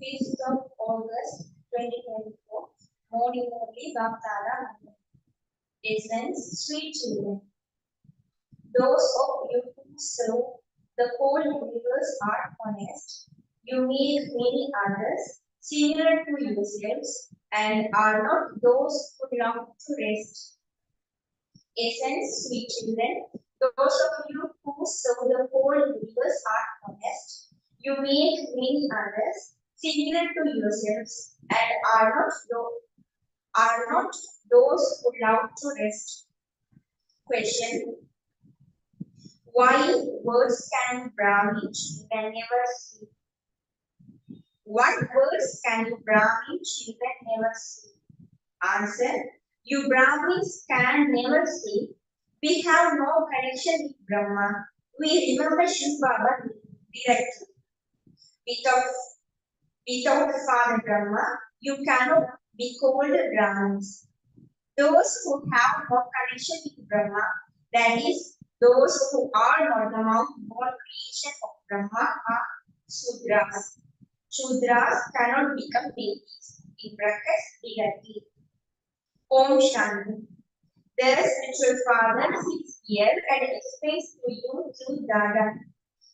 5th of August 2024, Morning Murli Bhaktara. Essence, sweet children. Those of you who serve the whole universe are honest. You make many others similar to yourselves and are not those who long to rest. Essence, sweet children. Those of you who serve the whole universe are honest. You make many others similar to yourselves and are not those who love to rest. Question: why words can Brahmin children never see? What words can you Brahmin children never see? Answer: you Brahmins can never see. We have no connection with Brahma. We remember Shiv Baba directly. Without Father Brahma, you cannot be called Brahmins. Those who have no connection with Brahma, that is, those who are not the mouth-born creation of Brahma, are Shudras. Shudras cannot become deities. In brackets, directly. Om Shanti. The spiritual father sits here and explains to you through Dada.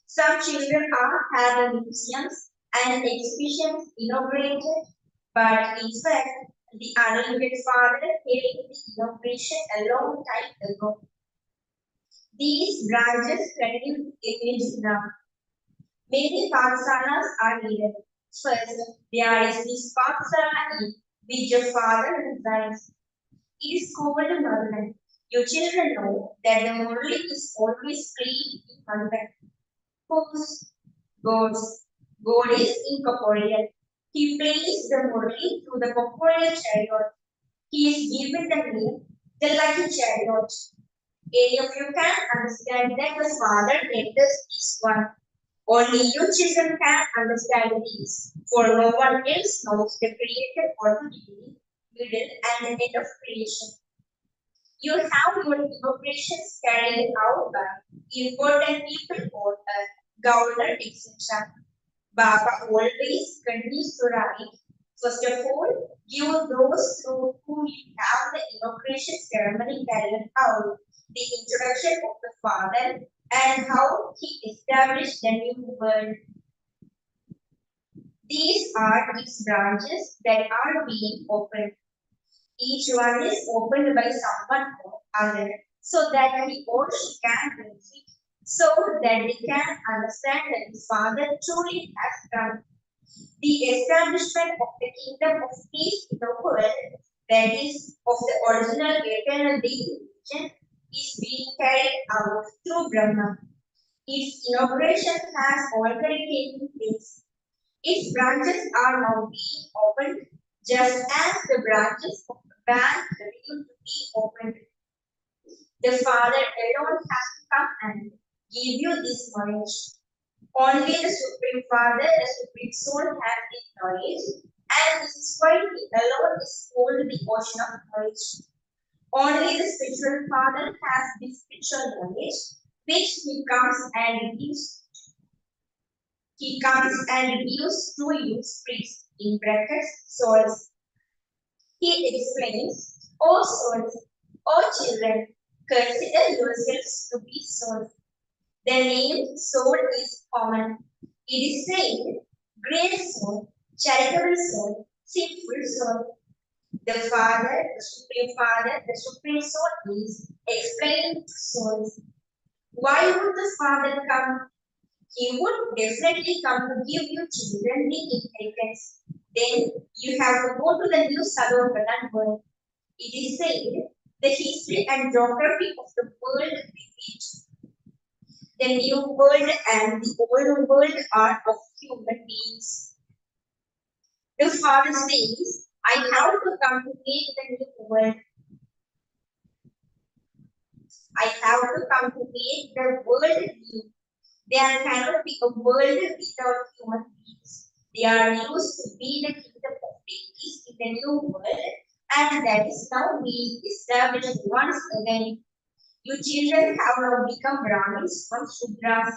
Some children are having museums and exhibitions inaugurated, but in fact, the unlimited father held the inauguration a long time ago. These branches continue in now. Many Patsalas are needed. First, there is this Patsala in which your father resides. It is called Murli. Your children know that the Murli is always clean in conduct. Whose God is incorporeal. He plays the Murli through the corporeal chariot. He is given the name, the lucky chariot. Any of you can understand that the Father enters is one. Only you children can understand this, for no one else knows the creator or the beginning, middle, and end of creation. You have your operations carried out by important people or a governor, etc. Baba always continues to write. First of all, give those through whom you have the inauguration ceremony carried out, the introduction of the Father, and how he established the new world. These are its branches that are being opened. Each one is opened by someone or other, so that he or she can benefit, so that they can understand that the Father truly has come. The establishment of the kingdom of peace in the world, that is, of the original eternal deity, is being carried out through Brahma. Its inauguration has already taken place. Its branches are now being opened just as the branches of the bank continue to be opened. The Father alone has to come and give you this knowledge. Only the Supreme Father, the Supreme Soul has this knowledge, and this is why He alone is called the ocean of knowledge. Only the spiritual Father has this spiritual knowledge, which He comes and gives. He comes and gives to you spirits, in brackets, souls. He explains, O souls, O children, consider yourselves to be souls. The name soul is common. It is saying great soul, charitable soul, sinful soul. The Father, the Supreme Soul is explaining to souls. Why would the Father come? He would definitely come to give you children the inheritance. Then you have to go to the new Sadhu world. It is said the history and geography of the world repeat. The new world and the old world are of human beings. The Father says, I have to come to make the new world. I have to come to make the world new. There cannot be a world without human beings. They are used to be the kingdom of peace in the new world, and that is now being established once again. You children have now become Brahmins from Shudras.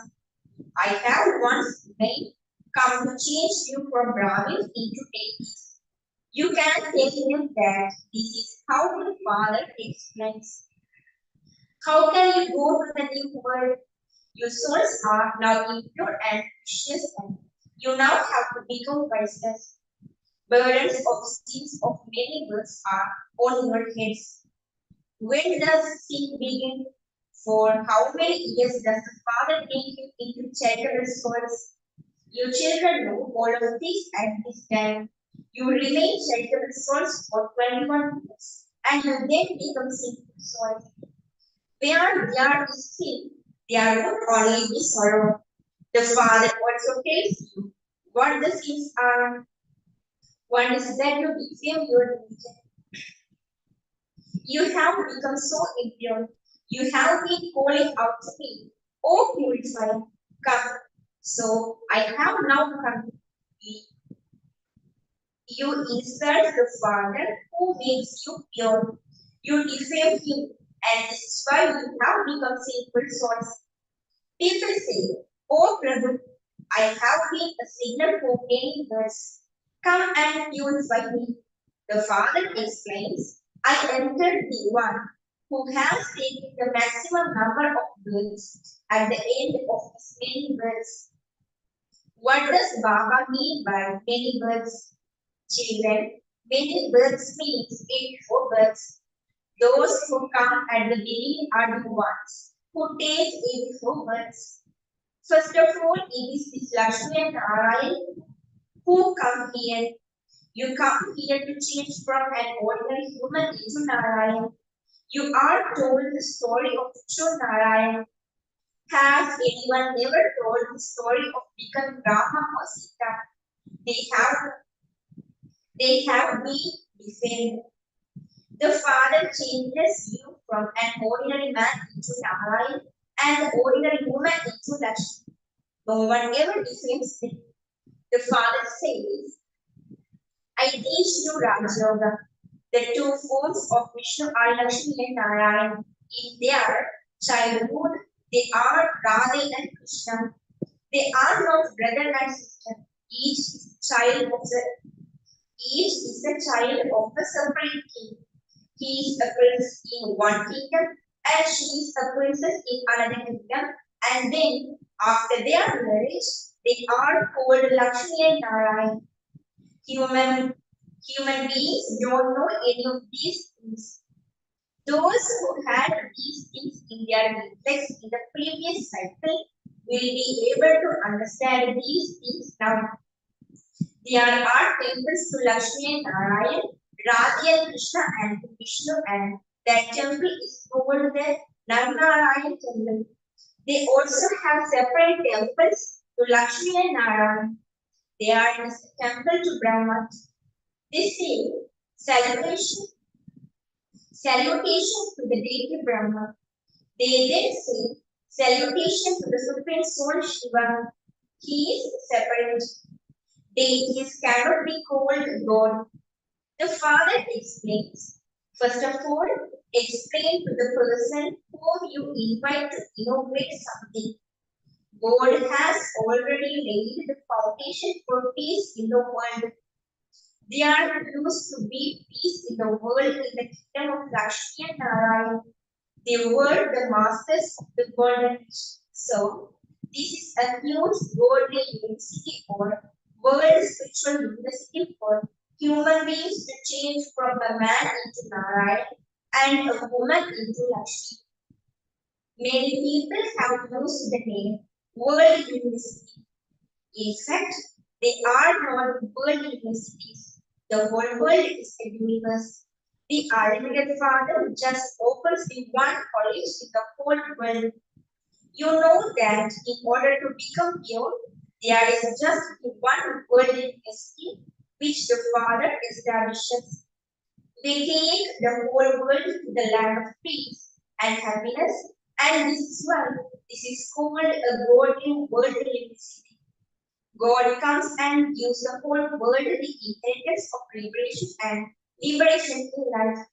I have once again come to change you from Brahmins into deities. You can tell him that this is how the Father explains. How can you go to the new world? Your souls are now impure and vicious, and you now have to become priceless. Burdens of sins of many births are on your heads. When does sin begin? For how many years does the Father take you into charitable souls? Your children know all of this at this time. You remain charitable souls for 21 years, and you then become sinful souls. Where there is sin, there would only be sorrow. The Father also tells you what the sins are. One is that you became your religion. You have become so impure. You have been calling out to me, O purified, come. So I have now come to thee. You insult the Father who makes you pure. You defame him, and this is why you have become sinful souls. People say, O Prabhu, I have been a sinner for many years. Come and purify me. The Father explains, I entered the one who has taken the maximum number of births at the end of his many births. What does Baba mean by many births? Children, many births means 84 births. Those who come at the beginning are the ones who take 84 births. First of all, it is this Lakshmi and Narayan who come here. You come here to change from an ordinary human into Narayan. You are told the story of the true Narayan. Has anyone ever told the story of becoming Rama or Sita? They have been defended. The Father changes you from an ordinary man into Narayan and the ordinary woman into Lakshmi. No one ever defames them. The Father says, I teach you Raj Yoga. The two forms of Vishnu are Lakshmi and Narayan. In their childhood, they are Radha and Krishna. They are not brother and sister. Each is a child of a separate king. He is a prince in one kingdom and she is a princess in another kingdom. And then, after their marriage, they are called Lakshmi and Narayan. Human beings don't know any of these things. Those who had these things in their reflex in the previous cycle will be able to understand these things now. There are temples to Lakshmi and Narayan, Radha and Krishna and to Vishnu, and that temple is called the Narayan temple. They also have separate temples to Lakshmi and Narayana. They are in a temple to Brahma. They say salutation, salutation to the deity Brahma. They then say salutation to the Supreme Soul Shiva. He is separate. Deities cannot be called God. The Father explains. First of all, explain to the person whom you invite to inaugurate something. God has already laid the foundation for peace in the world. There used to be peace in the world in the kingdom of Lakshmi and Narayana. They were the masters of the golden age. So, this is a huge worldly university or world spiritual university for human beings to change from a man into Narayan and a woman into Lakshmi. Many people have used the name World University. In fact, they are not world universities. The whole world is a universe. The Unlimited Father just opens the one college in the whole world. You know that in order to become pure, there is just one world university which the Father establishes. We take the whole world to the land of peace and happiness, and this is why this is called a golden world university. God comes and gives the whole world the inheritance of liberation in life.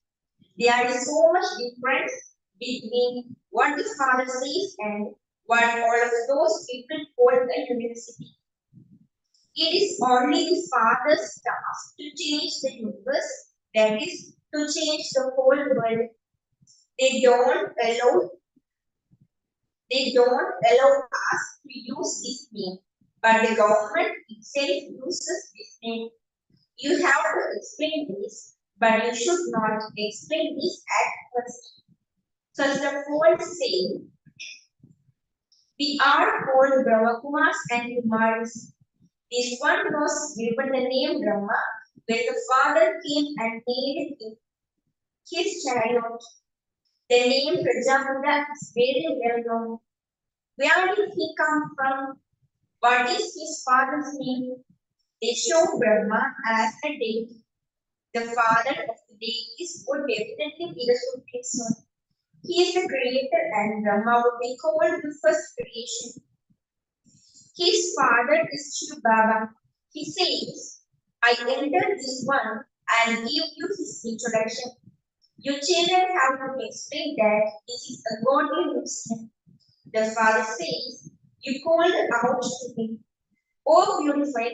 There is so much difference between what the Father says and what all of those people call a university. It is only the Father's task to change the universe, that is, to change the whole world. They don't allow they don't allow us to use this name, but the government itself uses this name. You have to explain this, but you should not explain this at first. First of all, say we are called Brahmakumars and Kumaris. This one was given the name Brahma when the father came and made him his child. The name Prajapata is very well known. Where did he come from? What is his father's name? They show Brahma as a deity. The father of the deities would definitely be the Supreme Soul. He is the creator and Brahma would be called the first creation. His father is Shiv Baba. He says, I enter this one and give you his introduction. You children have to explain that this is a godly Muslim. The father says, you called out to me. Oh beautiful,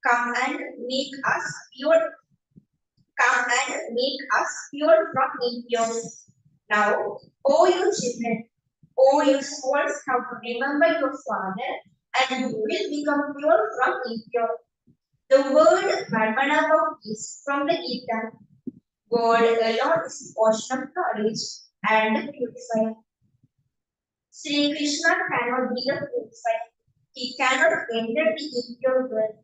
come and make us pure. Come and make us pure from impure. Now, oh you children, oh you souls have to remember your father and you will become pure from impure. The word Varmanabhav is from the Gita. God alone is the ocean of knowledge and the purifier. Sri Krishna cannot be the purifier. He cannot enter the impure world.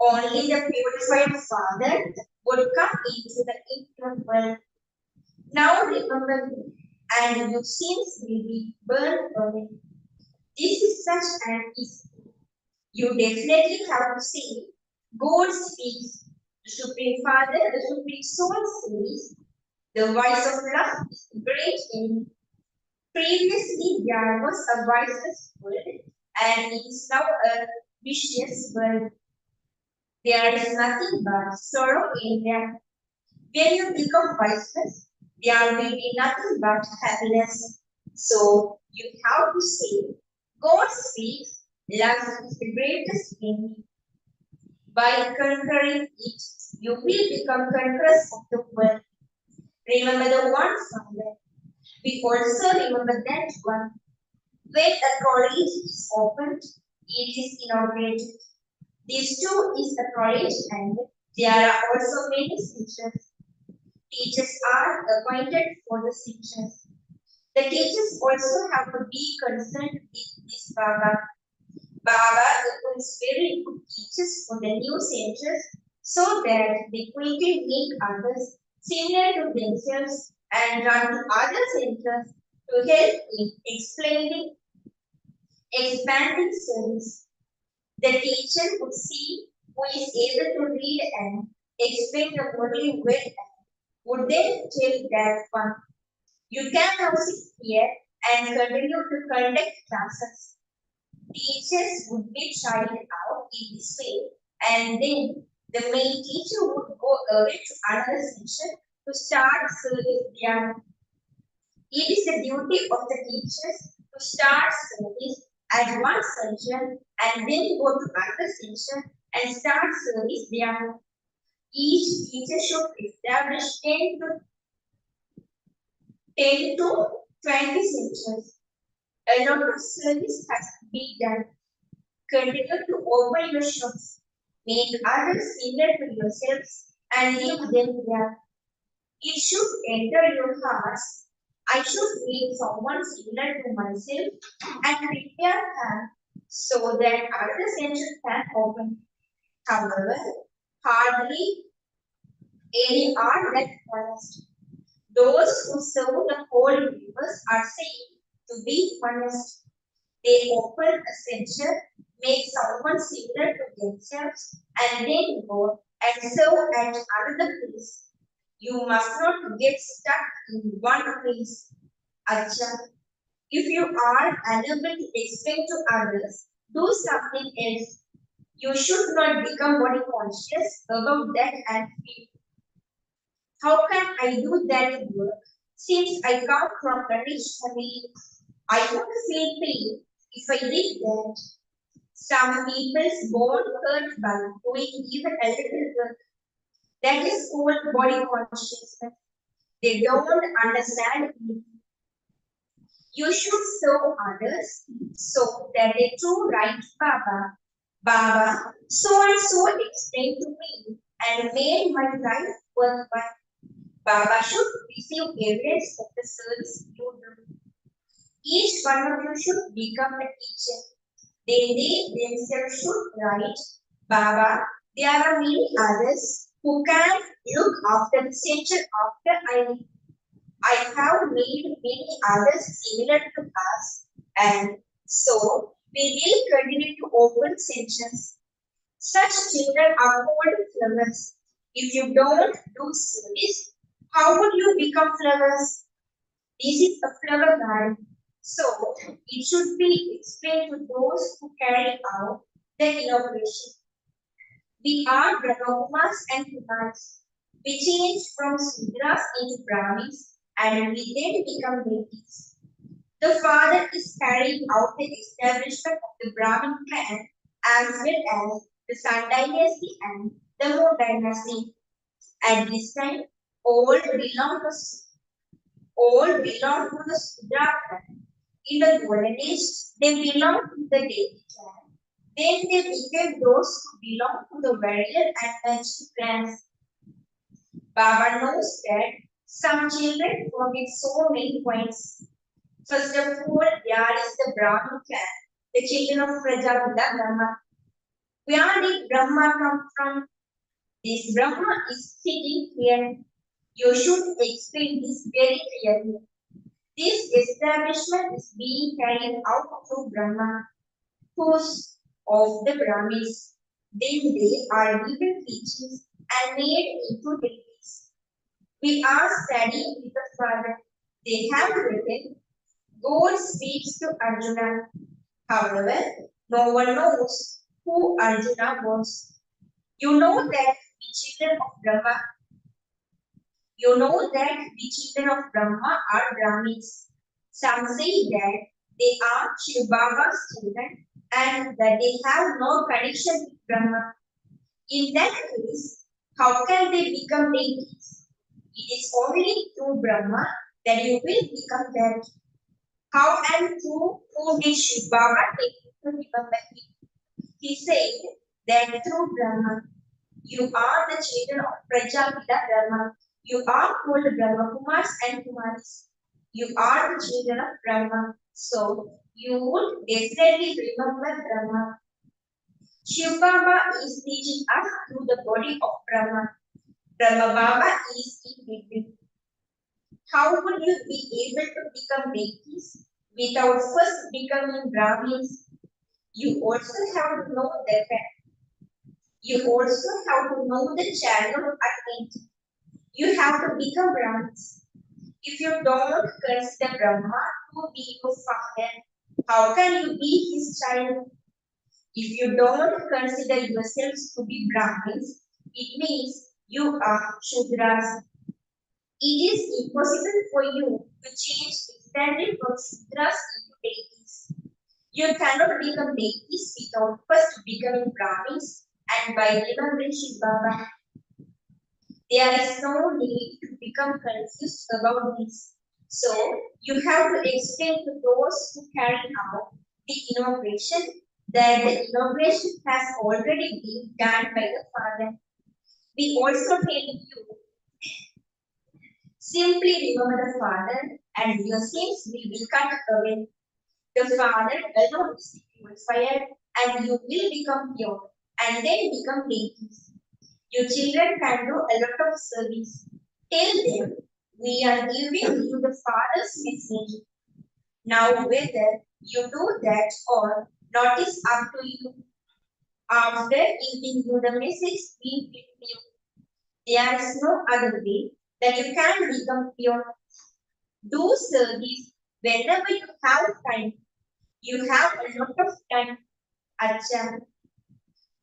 Only the purified Father would come into the impure world. Now remember me, and your sins will be burned away. This is such an easy. You definitely have to say, God speaks. The Supreme Father, the Supreme Soul says, the voice of love is the great enemy. Previously, there was a voiceless world, and it is now a vicious world. There is nothing but sorrow in there. When you become voiceless, there will be nothing but happiness. So you have to say, God speaks, love is the greatest enemy. By conquering it, you will become conquerors of the world. Remember the one Father. We also remember that one. When a college is opened, it is inaugurated. This too is a college and there are also many teachers. Teachers are appointed for the teachers. The teachers also have to be concerned with this Baba. Baba appoints very good teachers for the new centers so that they quickly make others similar to themselves and run to other centers to help in explaining Expanding service. The teacher would see who is able to read and explain the Murli well and would then tell that one. You can now sit here and continue to conduct classes. Teachers would be tried out in this way, and then the main teacher would go away to another section to start service there. It is the duty of the teachers to start service at one section and then go to another section and start service there. Each teacher should establish 10 to 20 sections. A lot of service has to be done. Continue to open your shops. Make others similar to yourselves and leave them there. It should enter your hearts. I should make someone similar to myself and prepare them so that other senses can open. However, hardly any are that honest. Those who serve the whole universe are said to be honest. They open a censure, make someone similar to themselves, and then go and serve at another place. You must not get stuck in one place. Acha, if you are unable to explain to others, do something else. You should not become body conscious about that and feel, how can I do that work? Since I come from a rich family, I would feel pain if I did that. Some people's born hurt by doing even a little work. That is called body consciousness. They don't understand it. You should serve others so that they too write Baba. Baba, so and so explained to me and made my life worthwhile. Baba should receive evidence of the service you do. Each one of you should become a teacher. They themselves should write, Baba, there are many others who can look after the center after I leave. I have made many others similar to us, and so we will continue to open sections. Such children are called flowers. If you don't do service, how would you become flowers? This is a flower garden. So it should be explained to those who carry out the inauguration. We are Brahmakumars and Kumars. We change from Sudras into Brahmins and we then become deities. The father is carrying out the establishment of the Brahmin clan as well as the Sun dynasty and the Moor dynasty. At this time, all belong to the Sudra clan. In the golden age, they belong to the deity clan. Then they became those who belong to the warrior and merchant clans. Baba knows that some children forget so many points. First of all, there is the Brahmin clan, the children of Prajapita Brahma. Where did Brahma come from? This Brahma is sitting here. You should explain this very clearly. This establishment is being carried out through Brahma, who's of the Brahmins. Then they are given teachings and made into deities. We are studying with the Father. They have written, God speaks to Arjuna. However, no one knows who Arjuna was. You know that the children of Brahma are Brahmins. Some say that they are Shiv Baba's children and that they have no connection with Brahma. In that case, how can they become deities? It is only through Brahma that you will become that. How and through whom did Shiv Baba take you to become that? He said that through Brahma, you are the children of Prajapita Brahma. You are called Brahma Kumars and Kumaris. You are the children of Brahma. So you would definitely remember Brahma. Shiv Baba is teaching us through the body of Brahma. Brahma Baba is in between. How would you be able to become deities without first becoming Brahmins. You also have to know the fact. You also have to know the channel of attention. You have to become Brahmins. If you don't consider Brahma to be your father, how can you be his child? If you don't consider yourselves to be Brahmins, it means you are Shudras. It is impossible for you to change instantly from Shudras into deities. You cannot become deities without first becoming Brahmins, and by remembering Shiv Baba, there is no need to become confused about this. So, you have to explain to those who carry out the inauguration that the inauguration has already been done by the Father. We also tell you simply remember the Father and your sins will be cut away. The Father alone is the purifier and you will become pure and then become deities. Your children can do a lot of service. Tell them we are giving you the Father's message. Now whether you do that or not is up to you. After giving you the message, we with you. There is no other way that you can become pure. Do service whenever you have time. You have a lot of time. Acha.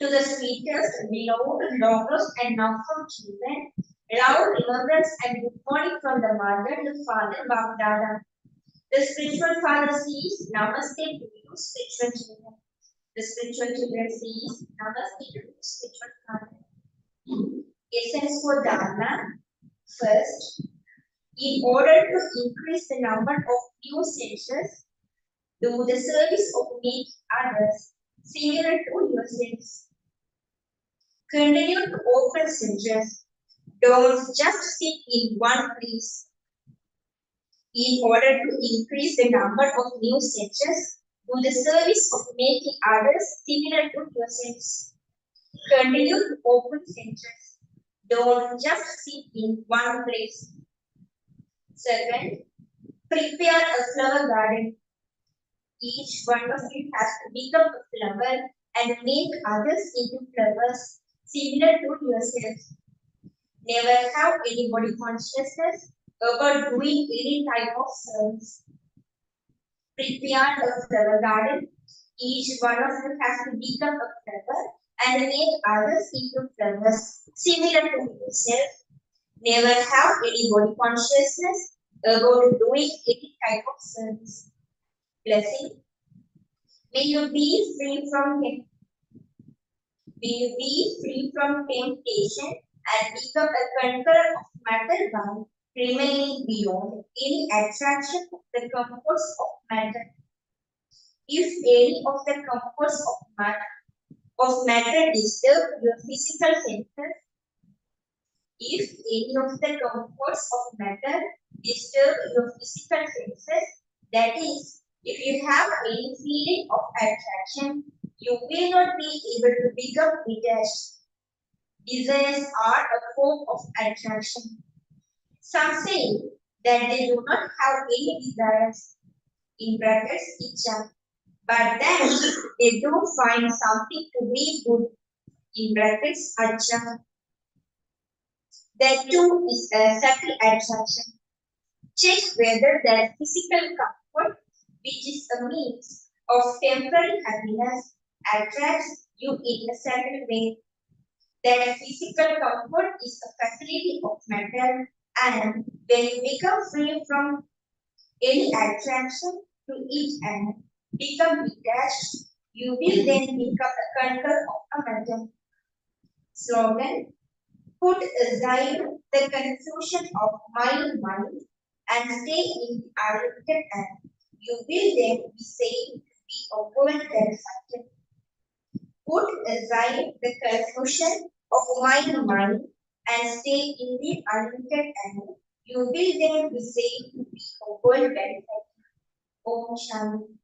To the sweetest, beloved daughters and now from children, loud remembrance and good morning from the mother, the father, Bapdada. The spiritual father says, Namaste to you, spiritual children. The spiritual children says, Namaste to you, spiritual father. Essence for dharana. First, in order to increase the number of new senses, do the service of making others similar to yourselves. Continue to open senses. Don't just sit in one place. In order to increase the number of new senses, do the service of making others similar to yourselves. Continue to open senses. Don't just sit in one place. Second, prepare a flower garden. Each one of you has to become a flower and make others into flowers similar to yourselves. Never have any body consciousness about doing any type of service. Prepare a flower garden. Each one of you has to become a flower and make others into flowers similar to yourself. Never have any body consciousness about doing any type of service. Blessing. May you be free from him. May you be free from temptation and become a conqueror of matter by remaining beyond any attraction of the comforts of matter. If any of the comforts of matter disturb your physical senses, if any of the comforts of matter disturb your physical senses, that is, if you have any feeling of attraction, you will not be able to become detached. Desires are a form of attraction. Some say that they do not have any desires, in brackets, icha, but then they do find something to be good, in brackets, acha. That too is a subtle attraction. Check whether that physical comfort, which is a means of temporary happiness, attracts you in a certain way. That physical comfort is a facility of matter, and when you become free from any attraction to it and become detached, you will then become a control of a matter. Slogan. Put aside the confusion of mind and stay in the unlimited end. You will then be said to be a world benefactor. Put aside the confusion of mind and stay in the unlimited end. You will then be said to be a world benefactor. Om Shanti.